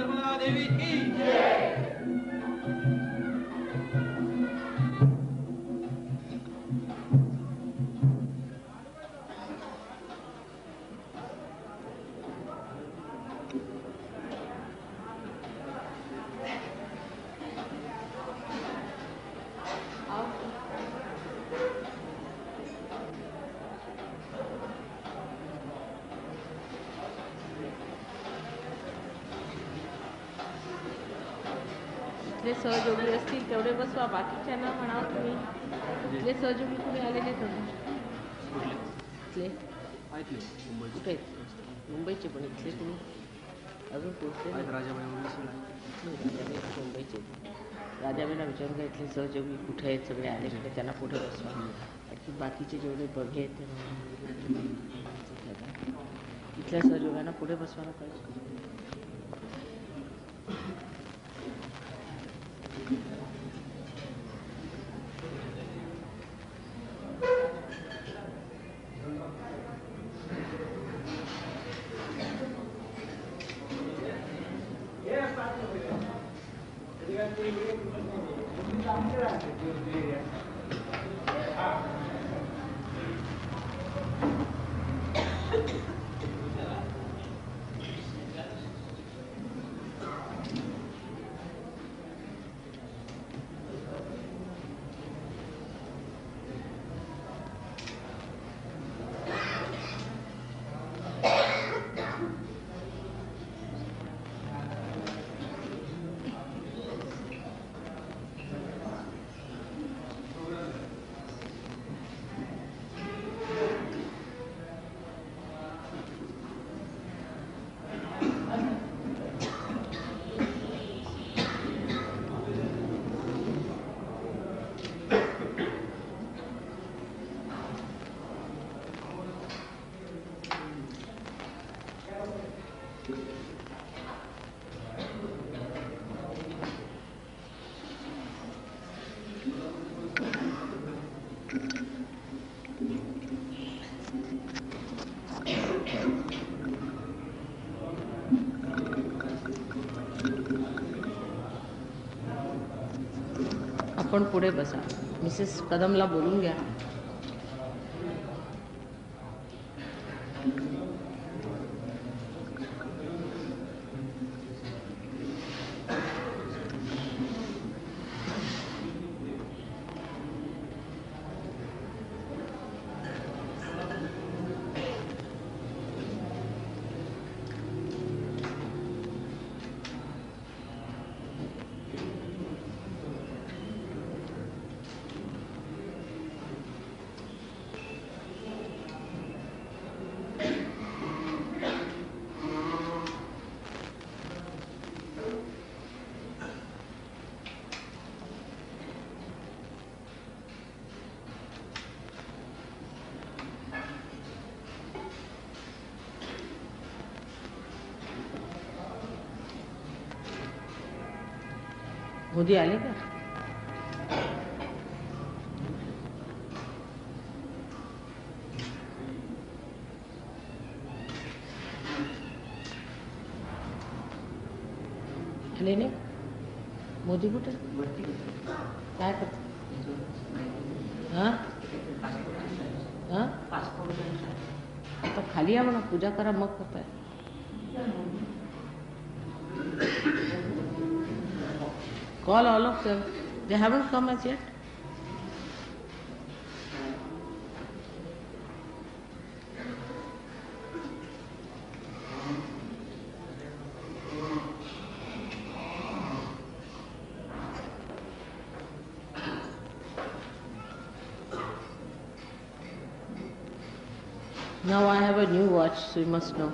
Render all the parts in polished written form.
निर्मला देवी की सहयोगी असतील तेवढे बसवा, बाकीच्यांना म्हणावं तुम्ही. इथले सहयोगी कुठे आलेले इथले कुठे मुंबईचे, पण इथले तुम्ही अजून पोहोचले मुंबईचे. राजाबाईंना विचारून घ्या इथले सहयोगी कुठे आहेत, सगळे आले कुठे, त्यांना पुढे बसवा. आणखी बाकीचे जेवढे बघे आहेत इथल्या सहयोगांना पुढे बसवायला पाहिजे. आपण पुढे बसा. मिसेस कदमला बोलून घ्या. मोदी आले का? आले नाही? मोदी कुठे काय करत? हां हां आता खाली या म्हणा, पूजा करा मग करताय. Call all of them. They haven't come as yet. Now I have a new watch, so you must know.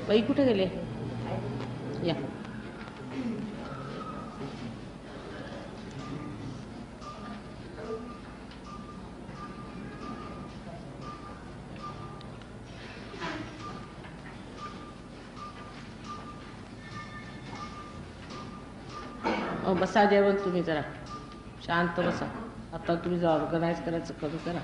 By कुठे गेले? या. बसा जेवण तुम्ही जरा शांत बसा. आता तुम्ही जर ऑर्गनाइज करायचं कमी करा.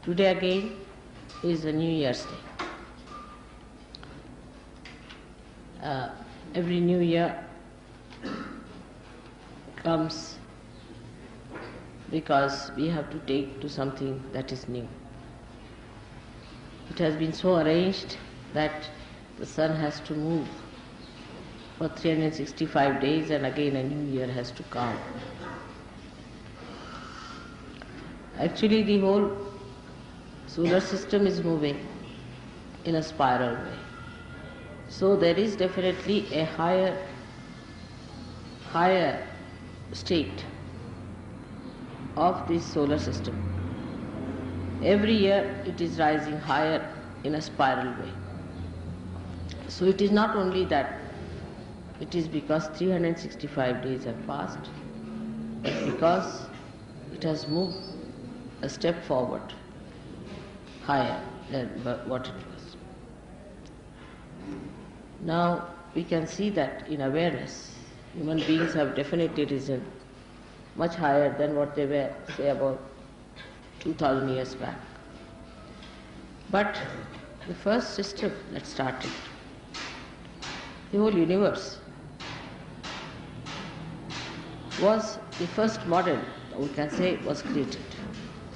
Today again is a New Year's Day. Every New Year comes because we have to take to something that is new. It has been so arranged that the sun has to move for 365 days and again a new year has to come. Actually, the whole solar system is moving in a spiral way. So there is definitely a higher state of this solar system. Every year it is rising higher in a spiral way. So it is not only that it is because 365 days have passed, but because it has moved a step forward higher than what it was. Now we can see that in awareness, human beings have definitely risen much higher than what they were, say, about 2000 years back. But the first system that started, the whole universe, was the first model, we can say, was created.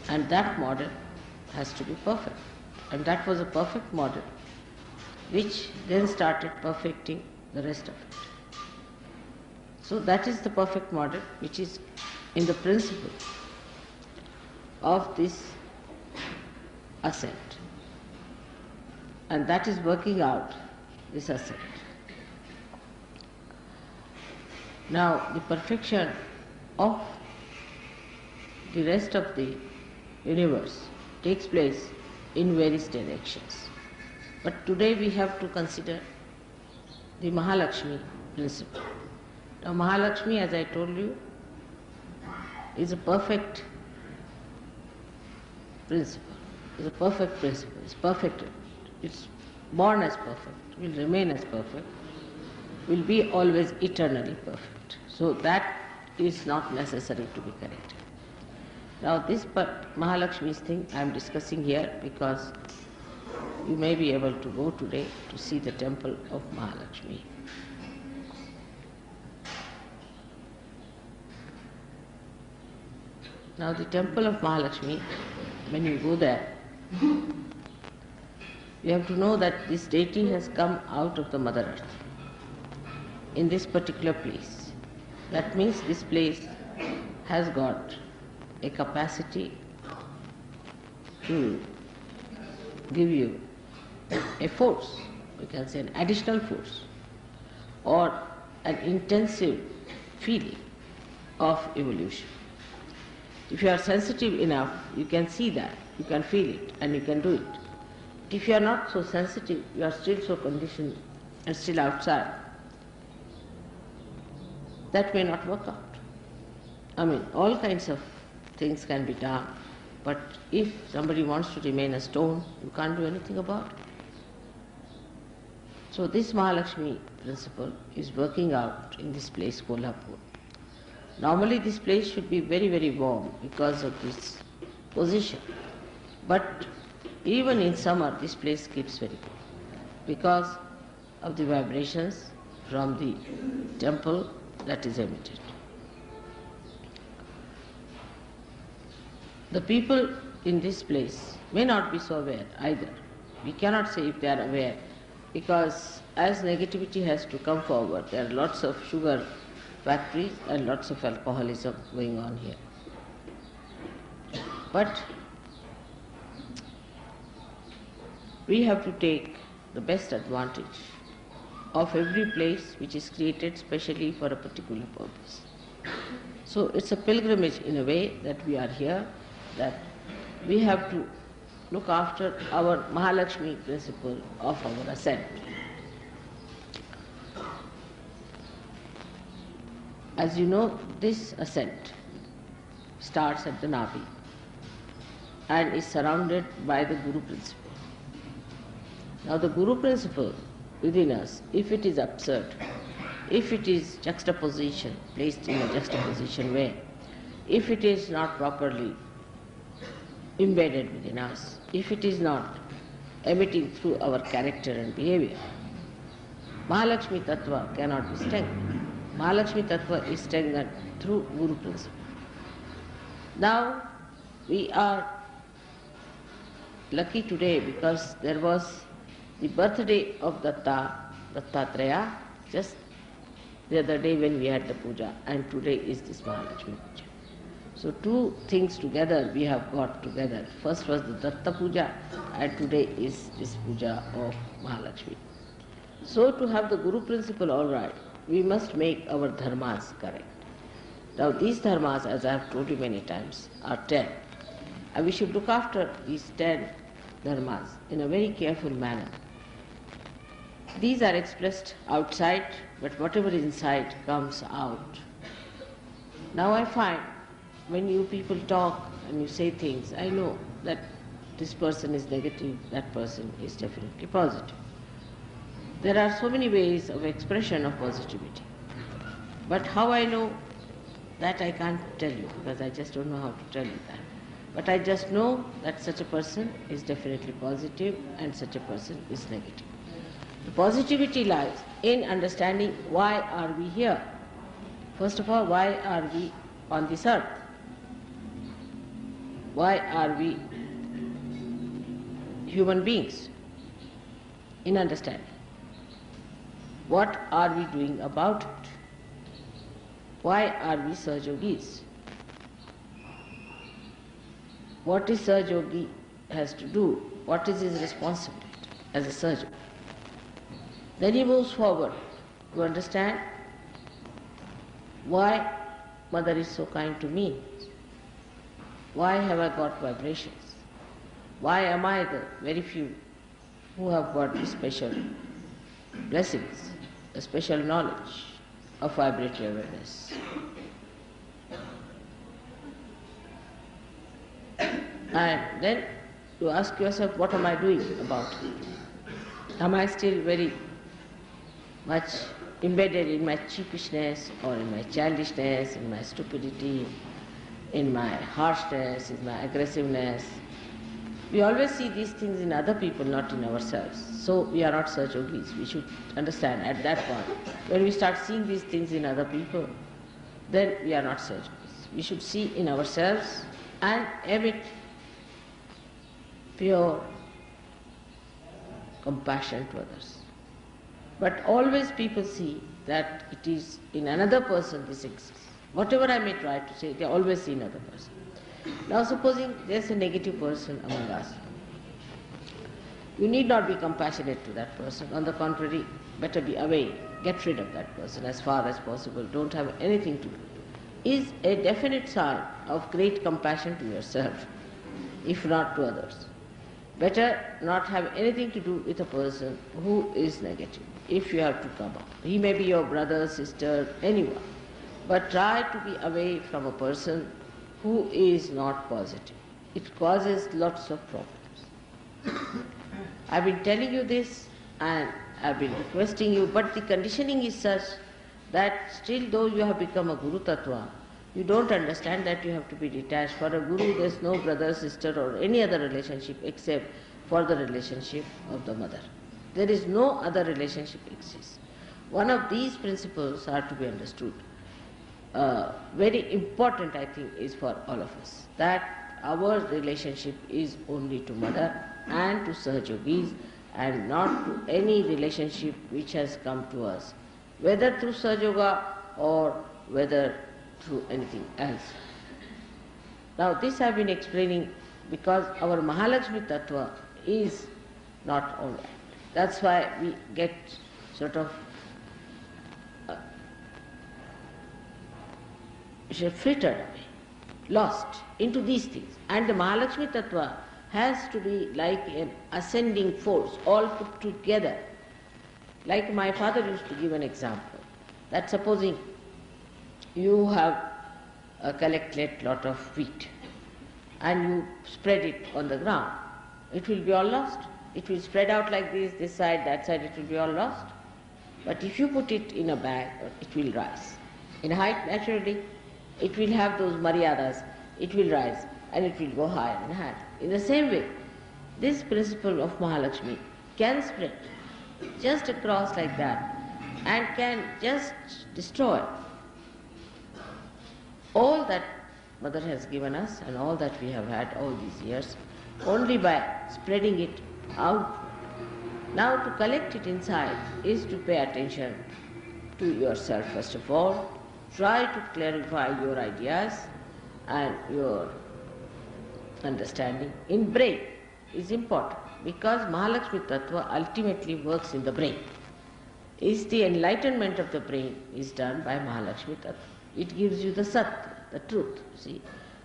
And that model has to be perfect. And that was a perfect model, which then started perfecting the rest of it. So that is the perfect model which is in the principle of this ascent. And that is working out this ascent. Now the perfection of the rest of the universe takes place in various directions. But today we have to consider the Mahalaxmi principle. Now Mahalaxmi, as I told you, is a perfect principle. It's a perfect principle. It's perfect. It's born as perfect, will remain as perfect, will be always eternally perfect. So that is not necessary to be corrected. Now this Mahalakshmi's thing I am discussing here because you may be able to go today to see the temple of Mahalakshmi. Now the temple of Mahalakshmi, when you go there, you have to know that this deity has come out of the Mother Earth in this particular place. That means this place has got a capacity to give you a force, we can say an additional force, or an intensive feeling of evolution. If you are sensitive enough, you can see that, you can feel it, and you can do it. But if you are not so sensitive, you are still so conditioned and still outside, that may not work out. I mean, all kinds of things can be done, but if somebody wants to remain a stone, you can't do anything about it. So this Mahalakshmi principle is working out in this place, Kolhapur. Normally this place should be very, very warm because of this position. But even in summer this place keeps very cold because of the vibrations from the temple that is emitted. The people in this place may not be so aware either. We cannot say if they are aware, because as negativity has to come forward, there are lots of sugar factories and lots of alcoholism going on here. But we have to take the best advantage of every place which is created specially for a particular purpose. So it's a pilgrimage in a way that we are here, that we have to look after our Mahalaxmi principle of our ascent. As you know, this ascent starts at the Navi and is surrounded by the Guru principle. Now the Guru principle within us, if it is absurd, if it is juxtaposition, placed in a juxtaposition way, if it is not properly embedded within us, if it is not emitting through our character and behavior, Mahalaxmi Tattva cannot be strengthened. Mahalaxmi Tattva is strengthened through Guru principle. Now we are lucky today because there was the birthday of Dattatreya, just the other day when we had the puja, and today is this Mahalaxmi Puja. So two things together we have got together. First was the Datta Puja and today is this puja of Mahalaxmi. So to have the Guru principle all right, we must make our dharmas correct. Now these dharmas, as I have told you many times, are 10. And we should look after these 10 dharmas in a very careful manner. These are expressed outside, but whatever is inside comes out. Now I find when you people talk and you say things, I know that this person is negative, that person is definitely positive. There are so many ways of expression of positivity. But how I know that I can't tell you, because I just don't know how to tell you that. But I just know that such a person is definitely positive and such a person is negative. The positivity lies in understanding why are we here. First of all, why are we on this earth? Why are we human beings? In understanding. What are we doing about it? Why are we Sahajogis? What is Sahajogi has to do? What is his responsibility as a Sahajogi? Then he moves forward to understand why Mother is so kind to me. Why have I got vibrations? Why am I the very few who have got these special blessings, a special knowledge of vibratory awareness? And then you ask yourself, what am I doing about it? Am I still very much embedded in my cheapishness or in my childishness, in my stupidity, in my harshness, in my aggressiveness? We always see these things in other people, not in ourselves. So we are not Sahajogis. We should understand at that point, when we start seeing these things in other people, then we are not Sahajogis. We should see in ourselves and emit pure compassion to others. But always people see that it is in another person this exists. Whatever I may try to say, they always see another person. Now supposing there's a negative person among us, you need not be compassionate to that person. On the contrary, better be away, get rid of that person as far as possible, don't have anything to do. Is a definite sign of great compassion to yourself, if not to others. Better not have anything to do with a person who is negative, if you have to come up. He may be your brother, sister, anyone. But try to be away from a person who is not positive. It causes lots of problems. I've been telling you this and I've been requesting you, but the conditioning is such that still though you have become a Guru Tattva, you don't understand that you have to be detached. For a Guru there's no brother, sister or any other relationship except for the relationship of the mother. There is no other relationship exists. One of these principles are to be understood. Very important, I think, is for all of us, that our relationship is only to Mother and to Sahajogis and not to any relationship which has come to us, whether through Sahajoga or whether through anything else. Now this I have been explaining because our Mahalaxmi Tattva is not all right. That's why we get sort of frittered away, lost into these things. And the Mahalaxmi Tattva has to be like an ascending force, all put together. Like my father used to give an example, that supposing you have collected lot of wheat and you spread it on the ground, it will be all lost. It will spread out like this side, that side, it will be all lost. But if you put it in a bag, it will rise. In height, naturally, it will have those maryadas, it will rise and it will go higher and higher. In the same way, this principle of Mahalakshmi can spread just across like that and can just destroy all that Mother has given us and all that we have had all these years only by spreading it out. Now to collect it inside is to pay attention to yourself first of all. Try to clarify your ideas and your understanding. In brain is important because Mahalaxmi Tattva ultimately works in the brain. Is the enlightenment of the brain is done by Mahalaxmi Tattva. It gives you the Sat, the truth, see.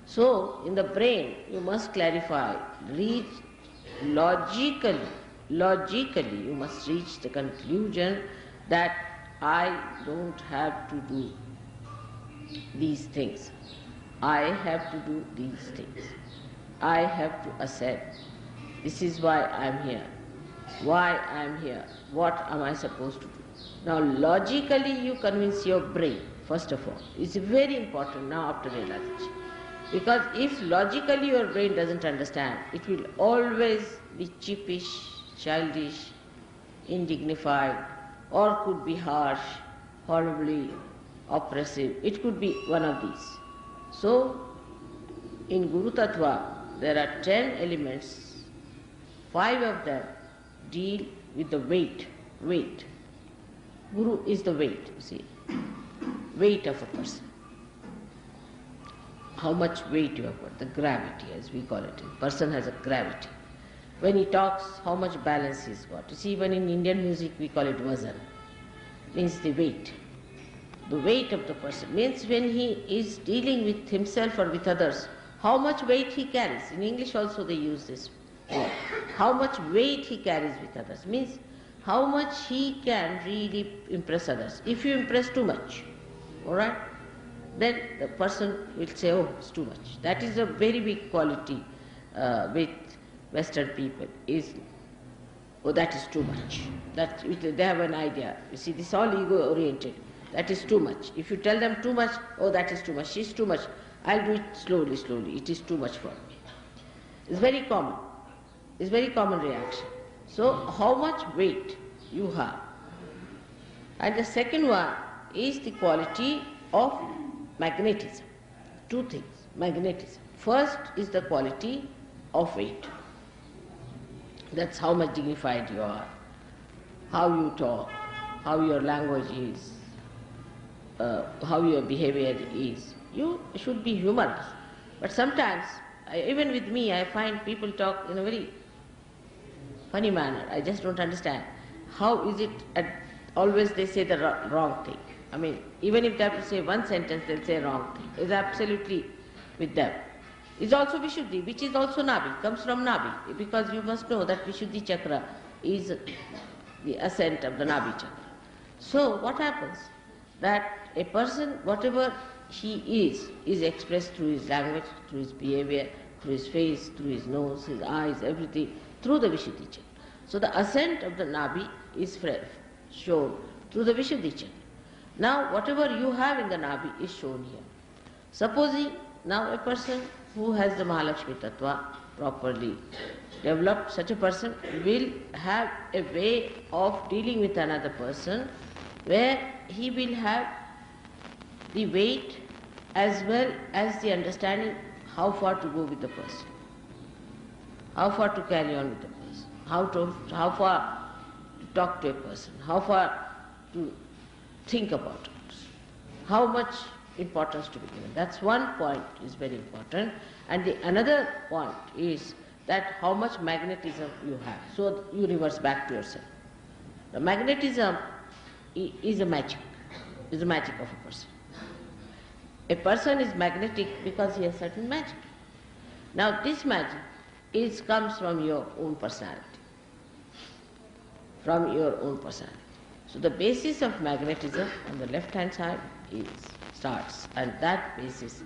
So in the brain you must clarify, reach logically you must reach the conclusion that I don't have to do these things. I have to do these things. I have to ascend. This is why I am here. Why I am here. What am I supposed to do? Now logically you convince your brain, first of all. It's very important now after realization. Because if logically your brain doesn't understand, it will always be cheapish, childish, indignified, or could be harsh, horribly oppressive. It could be one of these. So, in Guru Tattva, there are 10 elements. 5 of them deal with the weight. Guru is the weight, you see. Weight of a person. How much weight you have got, the gravity as we call it. A person has a gravity. When he talks, how much balance he's got. You see, even in Indian music we call it vazan. Means the weight. The weight of the person means when he is dealing with himself or with others, how much weight he carries. In English also they use this word. How much weight he carries with others means how much he can really impress others. If you impress too much, alright, then the person will say, oh, it's too much. That is a very big quality with Western people is, oh, that is too much. That they have an idea. You see, this is all ego-oriented. That is too much. If you tell them too much, oh, that is too much, she's too much. I'll do it slowly. It is too much for me. It's very common. It's very common reaction. So, how much weight you have. And the second one is the quality of magnetism. 2 things, magnetism. First is the quality of weight. That's how much dignified you are, how you talk, how your language is, how your behavior is. You should be humorous. But sometimes, even with me, I find people talk in a very funny manner. I just don't understand. How is it always they say the wrong thing? I mean, even if they have to say one sentence, they'll say wrong thing. It's absolutely with them. It's also Vishuddhi, which is also Nabi, comes from Nabi, because you must know that Vishuddhi chakra is the ascent of the Nabi chakra. So what happens? That a person, whatever he is expressed through his language, through his behavior, through his face, through his nose, his eyes, everything, through the Vishuddhi chakra. So the ascent of the Nabi is shown through the Vishuddhi chakra. Now whatever you have in the Nabi is shown here. Supposing now a person who has the Mahalaxmi Tattva properly developed, such a person will have a way of dealing with another person where he will have the weight as well as the understanding how far to go with the person, how far to carry on with the person, how far to talk to a person, how far to think about it, how much importance to be given. That's one point is very important. And the another point is that how much magnetism you have. So you reverse back to yourself. The magnetism is a magic of a person. A person is magnetic because he has certain magic. Now this magic comes from your own personality. From your own personality. So the basis of magnetism on the left hand side starts, and that basis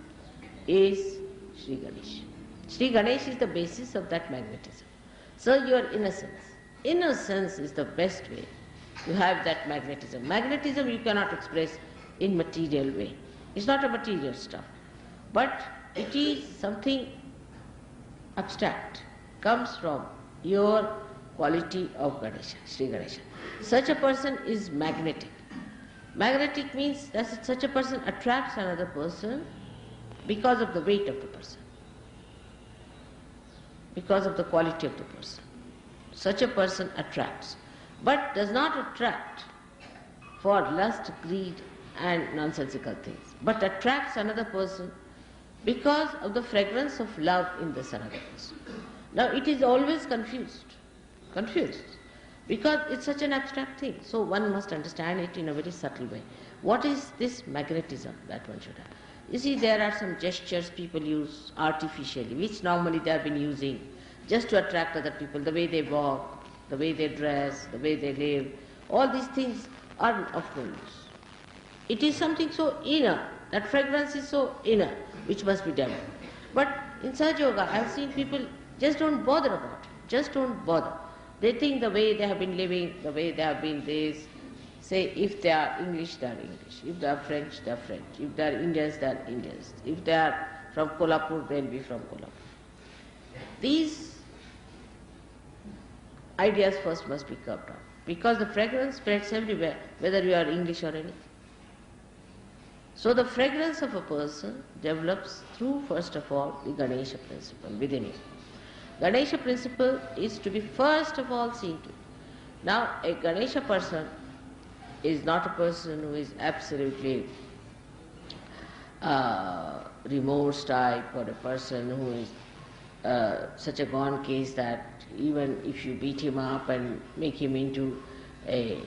is Shri Ganesh. Shri Ganesh is the basis of that magnetism. So your innocence. Innocence is the best way to have that magnetism. Magnetism you cannot express in material way. It's not a material stuff. But it is something abstract. Comes from your quality of Ganesha, Shri Ganesha. Such a person is magnetic. Magnetic means that such a person attracts another person because of the weight of the person, because of the quality of the person. Such a person attracts, but does not attract for lust, greed and nonsensical things, but attracts another person because of the fragrance of love in this another person. Now it is always confused, because it's such an abstract thing. So one must understand it in a very subtle way. What is this magnetism that one should have? You see, there are some gestures people use artificially, which normally they have been using just to attract other people, the way they walk, the way they dress, the way they live. All these things are of no use. It is something so inner, that fragrance is so inner, which must be developed. But in Sahaja Yoga, I have seen people just don't bother about it, just don't bother. They think the way they have been living, the way they have been this, say if they are English, they are English. If they are French, they are French. If they are Indians, they are Indians. If they are from Kolhapur, they will be from Kolhapur. These ideas first must be curbed out, because the fragrance spreads everywhere, whether you are English or anything. So the fragrance of a person develops through, first of all, the Ganesha principle within you. Ganesha principle is to be first of all seen to. Now a Ganesha person is not a person who is absolutely remorse type, or a person who is such a gone case that even if you beat him up and make him into a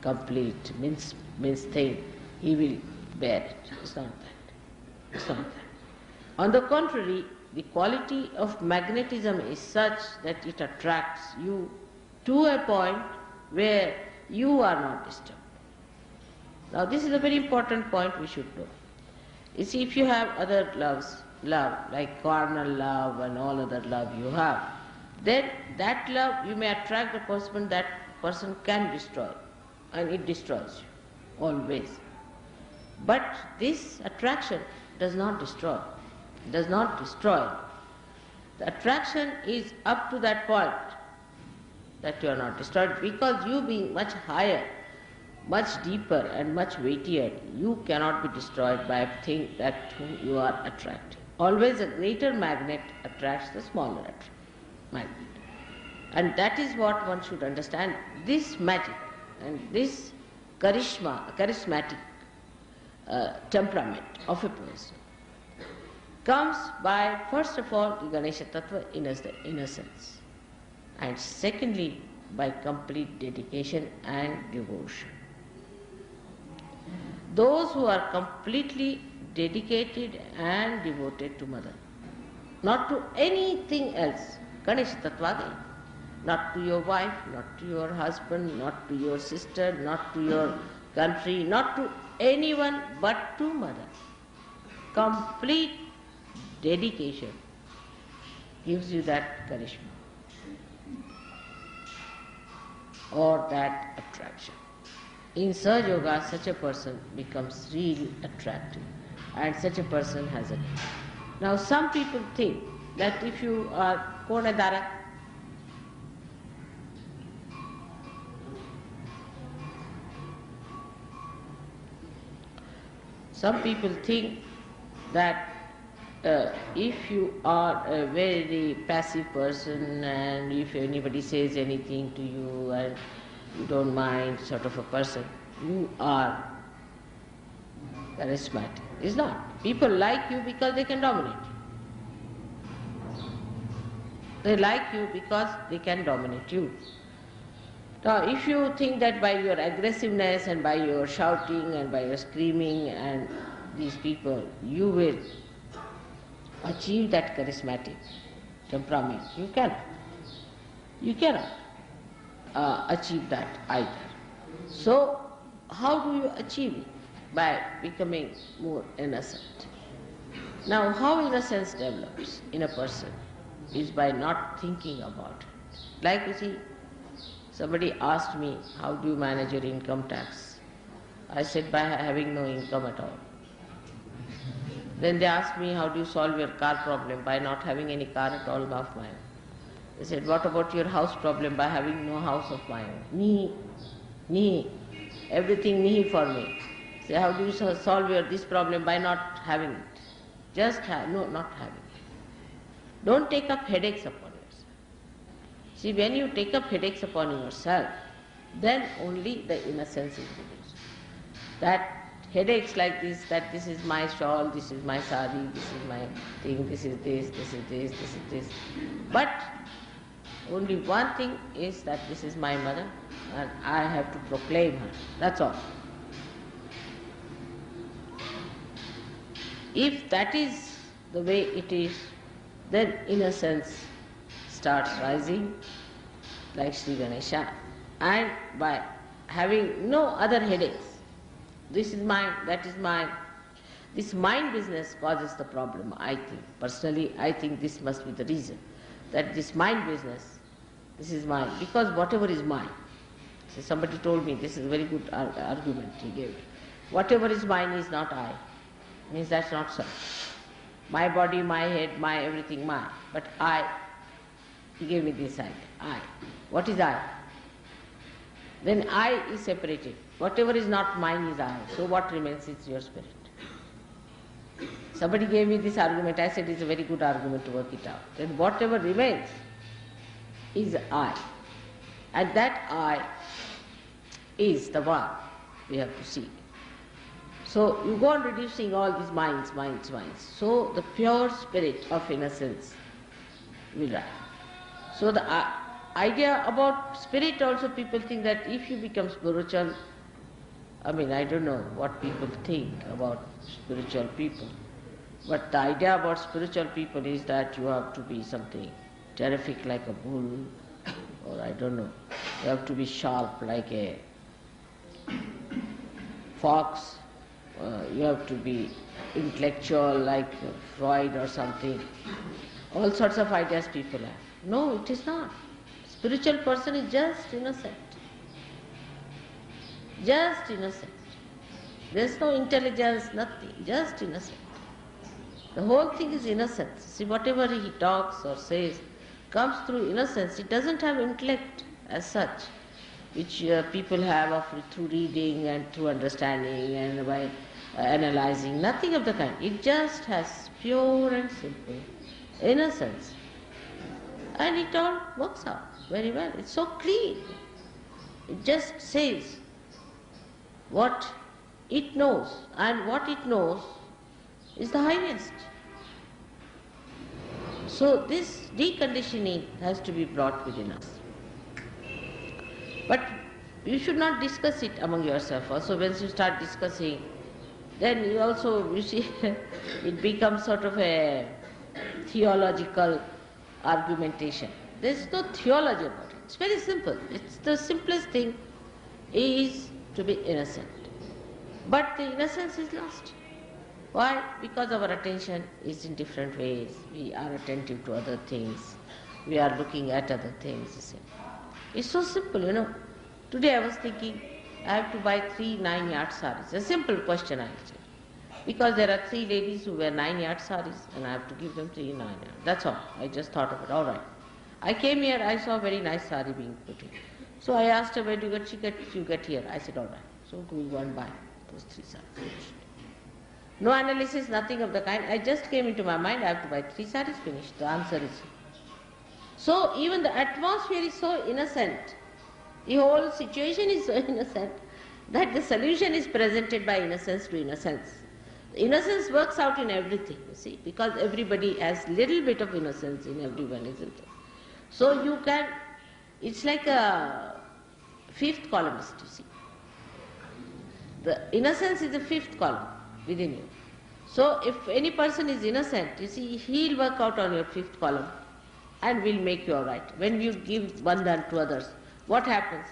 complete mince thing, he will bear it. It's not that. It's not that. On the contrary, the quality of magnetism is such that it attracts you to a point where you are not disturbed. Now this is a very important point we should know. You see, if you have other love, like carnal love and all other love you have, then that love you may attract the person, that person can destroy, and it destroys you, always. But this attraction does not destroy, does not destroy. The attraction is up to that point that you are not destroyed, because you being much higher, much deeper and much weightier, you cannot be destroyed by a thing that whom you are attracting. Always a greater magnet attracts the smaller magnet. And that is what one should understand. This magic and this charismatic temperament of a person comes by, first of all, the Ganesha Tattva, innocence, and secondly, by complete dedication and devotion. Those who are completely dedicated and devoted to Mother, not to anything else, Ganesha Tattva again, not to your wife, not to your husband, not to your sister, not to your country, not to anyone but to Mother. Complete dedication gives you that charisma or that attraction. In Sahaja Yoga, such a person becomes really attractive, and such a person has a name. Now some people think that if you are Konadara, some people think that if you are a very passive person, and if anybody says anything to you and you don't mind, sort of a person, you are charismatic. It's not. People like you because they can dominate you. They like you because they can dominate you. Now, if you think that by your aggressiveness and by your shouting and by your screaming and these people, you will achieve that charismatic temperament, you cannot. You cannot achieve that either. So, how do you achieve it? By becoming more innocent. Now, how innocence develops in a person is by not thinking about it. Like you see, somebody asked me, how do you manage your income tax? I said, by having no income at all. Then they asked me, how do you solve your car problem? By not having any car at all of my own. They said, what about your house problem? By having no house of my own. Nihi, everything nihi for me. Say, how do you solve this problem? By not having it. Just not having it. Don't take up headaches upon yourself. See, when you take up headaches upon yourself, then only the innocence is reduced. That headaches like this, that this is my shawl, this is my sari, this is my thing, this is this, this is this, this is this. But only one thing is that this is my mother and I have to proclaim her. That's all. If that is the way it is, then innocence starts rising like Shri Ganesha, and by having no other headaches. This is mine, that is mine. This mind business causes the problem, I think. Personally, I think this must be the reason. That this mind business, this is mine. Because whatever is mine, so somebody told me, this is a very good argument he gave. Whatever is mine is not I. Means that's not so. My body, my head, my everything, mine. But I, he gave me this idea, I. What is I? Then I is separated. Whatever is not mine is I. So what remains is your spirit. Somebody gave me this argument. I said it's a very good argument to work it out. Then whatever remains is I. And that I is the one we have to see. So you go on reducing all these minds. So the pure spirit of innocence will rise. So the idea about spirit also, people think that if you become spiritual, I don't know what people think about spiritual people, but the idea about spiritual people is that you have to be something terrific like a bull, or I don't know, you have to be sharp like a fox, you have to be intellectual like Freud or something. All sorts of ideas people have. No, it is not. Spiritual person is just innocent. Just innocent. There is no intelligence, nothing, just innocent. The whole thing is innocence. See, whatever he talks or says comes through innocence. It doesn't have intellect as such, which people have through reading and through understanding and by analyzing. Nothing of the kind. It just has pure and simple innocence. And it all works out very well. It's so clean. It just says what it knows, and what it knows is the highest. So this deconditioning has to be brought within us. But you should not discuss it among yourself. Also, once you start discussing, then you see, it becomes sort of a theological argumentation. There is no theology about it. It's very simple. It's the simplest thing is to be innocent. But the innocence is lost. Why? Because our attention is in different ways. We are attentive to other things. We are looking at other things. You see. It's so simple, Today I was thinking, I have to buy 3 9-yard saris. A simple question I answered. Because there are 3 ladies who wear 9-yard saris and I have to give them 3 9-yard. That's all. I just thought of it. All right. I came here, I saw a very nice sari being put in. So I asked her, where do you get? She said, you get here. I said, all right. So we go and buy those 3 saris. No analysis, nothing of the kind. I just came into my mind, I have to buy 3 saris, finished. The answer is. So even the atmosphere is so innocent. The whole situation is so innocent that the solution is presented by innocence to innocence. Innocence works out in everything, you see, because everybody has little bit of innocence in everyone, isn't it? So you can, it's like fifth columnist, you see. The innocence is the fifth column within you. So if any person is innocent, you see, he'll work out on your fifth column and will make you all right. When you give bandhan to others, what happens?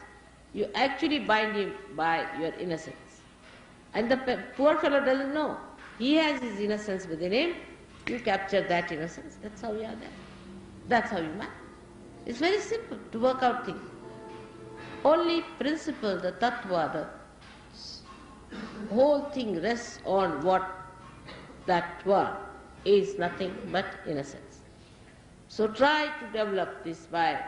You actually bind him by your innocence. And the poor fellow doesn't know. He has his innocence within him. You capture that innocence. That's how you are there. That's how you manage. It's very simple to work out things. Only principle, the tattva, the whole thing rests on what that tva is nothing but innocence. So try to develop this by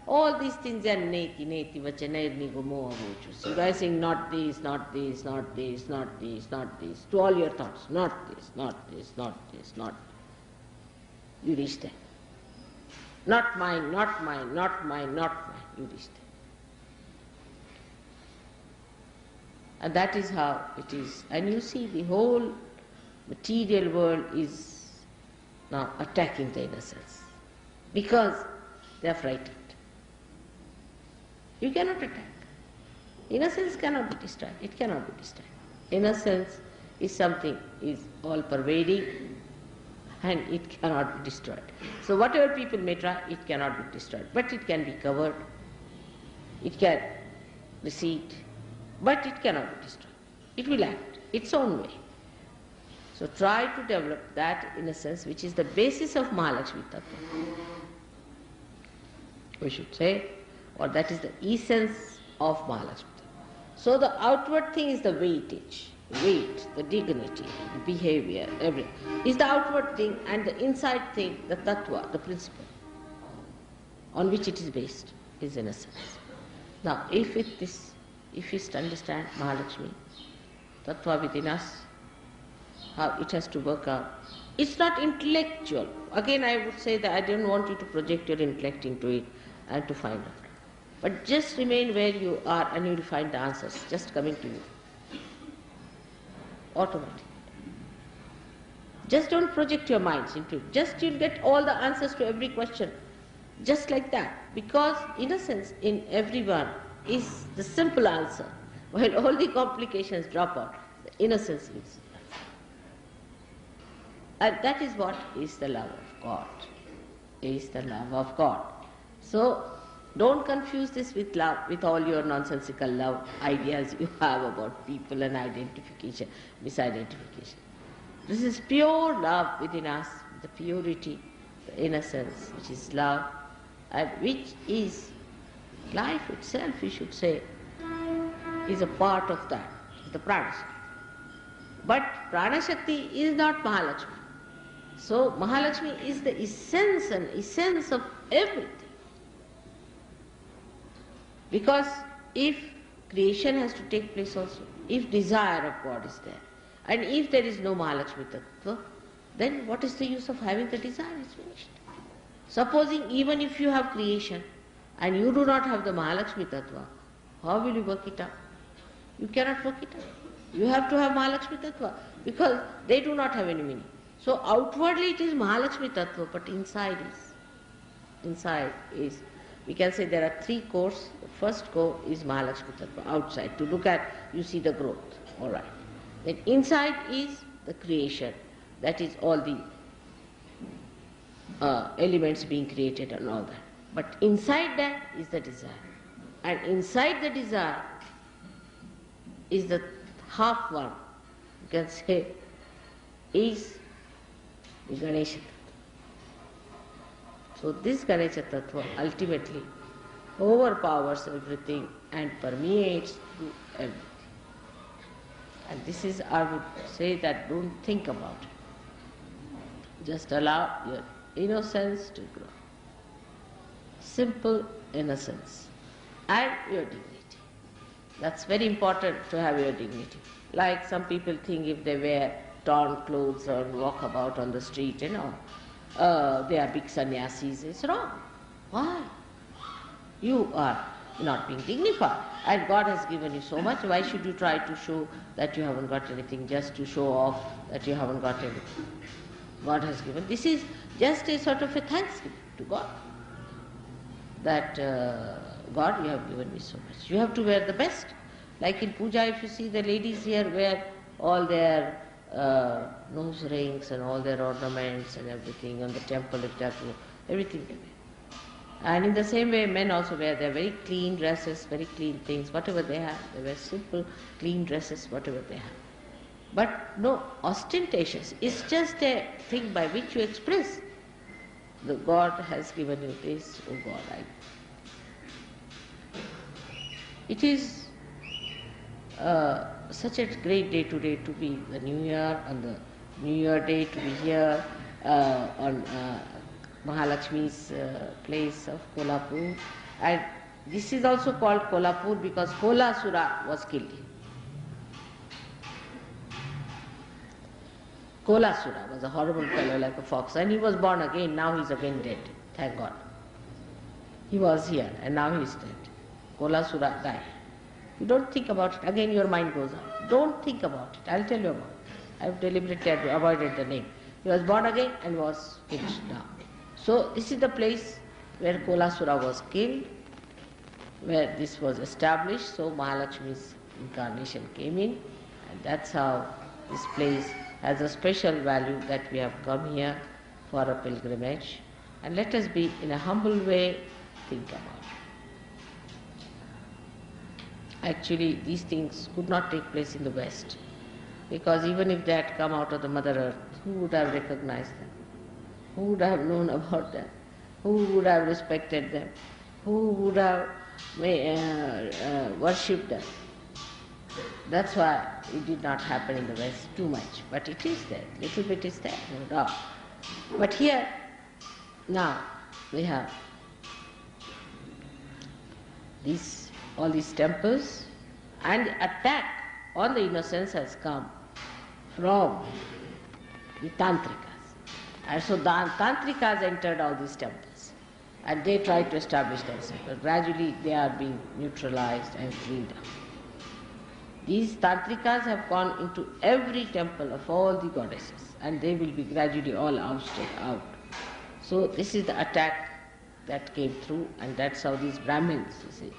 all these things are neti, neti, vachanairni gumo avuchu. So by saying not this, not this, not this, not this, not this, to all your thoughts, not this, not this, not this, not this. You reach there. Not mine, not mine, not mine, not mine. You reach there. And that is how it is. And you see the whole material world is now attacking the innocence because they are frightened. You cannot attack. Innocence cannot be destroyed. It cannot be destroyed. Innocence is something, is all pervading and it cannot be destroyed. So whatever people may try, it cannot be destroyed. But it can be covered, it can recede, but it cannot be destroyed. It will act its own way. So try to develop that innocence which is the basis of Mahalaxmi Tattva. We should say, or that is the essence of Mahalaxmi Tattva. So the outward thing is the weightage, weight, the dignity, the behavior, everything, is the outward thing, and the inside thing, the Tattva, the principle, on which it is based, is innocence. Now, if we understand Mahalaxmi Tattva within us, how it has to work out. It's not intellectual. Again, I would say that I don't want you to project your intellect into it and to find out. But just remain where you are and you will find the answers just coming to you. Automatically. Just don't project your minds into it. Just you'll get all the answers to every question. Just like that. Because innocence in everyone is the simple answer. While all the complications drop out, the innocence is. And that is what is the love of God. Is the love of God. So don't confuse this with love, with all your nonsensical love ideas you have about people and identification, misidentification. This is pure love within us, the purity, the innocence, which is love, and which is life itself, we should say, is a part of that, the Prana Shakti. But Prana Shakti is not Mahalaxmi. So Mahalaxmi is the essence and essence of everything. Because if creation has to take place also, if desire of God is there, and if there is no Mahalaxmi Tattva, then what is the use of having the desire? It's finished. Supposing even if you have creation and you do not have the Mahalaxmi Tattva, how will you work it out? You cannot work it out. You have to have Mahalaxmi Tattva because they do not have any meaning. So outwardly it is Mahalaxmi Tattva, but inside is, we can say there are three cores. The first core is Mahalaxmi Tattva, outside. To look at, you see the growth, all right. Then inside is the creation, that is all the elements being created and all that. But inside that is the desire. And inside the desire is the half one, you can say, is the Ganesha Tattva. So this Ganesha Tattva ultimately overpowers everything and permeates through everything. And this is, I would say that don't think about it. Just allow your innocence to grow. Simple innocence and your dignity. That's very important to have your dignity. Like some people think if they wear torn clothes or walk about on the street, they are big sannyasis. It's wrong. Why? You are not being dignified. And God has given you so much. Why should you try to show that you haven't got anything, just to show off that you haven't got anything? God has given. This is just a sort of a thanksgiving to God. That God, you have given me so much. You have to wear the best. Like in puja, if you see the ladies here wear all their nose rings and all their ornaments and everything, on the temple if they have to, everything they wear. And in the same way, men also wear their very clean dresses, very clean things, whatever they have. They wear simple, clean dresses, whatever they have. But no ostentatious. It's just a thing by which you express. The God has given you this, oh God, It is such a great day today to be the New Year, on the New Year day to be here on Mahalaxmi's place of Kolhapur. And this is also called Kolhapur because Kolasura was killed here. Kolasura was a horrible fellow like a fox, and he was born again. Now he is again dead, thank God. He was here and now he is dead. Kolasura died. You don't think about it, again your mind goes on. Don't think about it, I'll tell you about it. I have deliberately avoided the name. He was born again and was finished now. So this is the place where Kolasura was killed, where this was established, so Mahalaxmi's incarnation came in, and that's how this place has a special value that we have come here for a pilgrimage. And let us be, in a humble way, think about it. Actually, these things could not take place in the West, because even if they had come out of the Mother Earth, who would have recognized them? Who would have known about them? Who would have respected them? Who would have worshipped them? That's why it did not happen in the West too much. But it is there, little bit is there, no doubt. But here, now, we have all these temples, and the attack on the innocence has come from the Tantrikas. And so the Tantrikas entered all these temples, and they tried to establish themselves. But gradually they are being neutralized and cleaned up. These Tantrikas have gone into every temple of all the goddesses, and they will be gradually all ousted out. So this is the attack that came through, and that's how these Brahmins, you see,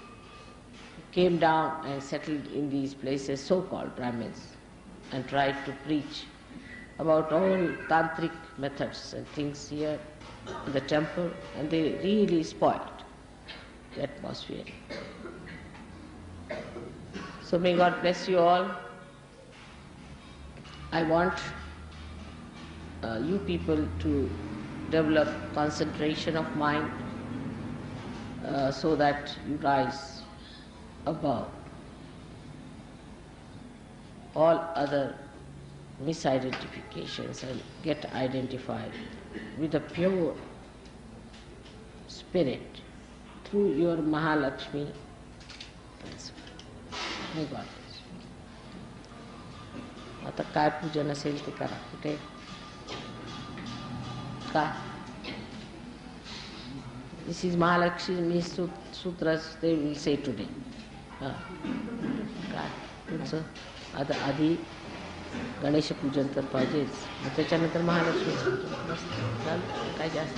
came down and settled in these places, so-called Brahmins, and tried to preach about all tantric methods and things here in the temple, and they really spoiled the atmosphere. So may God bless you all. I want you people to develop concentration of mind so that you rise above all other misidentifications and get identified with a pure spirit through your Mahalaxmi principle. May God bless you. आता काय पूजन असेल ते करा. कुठे काय? This is Mahalaxmi Sutras they will say today. काय तुमचं आता आधी गणेश पूजन तर पाहिजेच, मग त्याच्यानंतर महालक्ष्मी पूजन. काय जास्त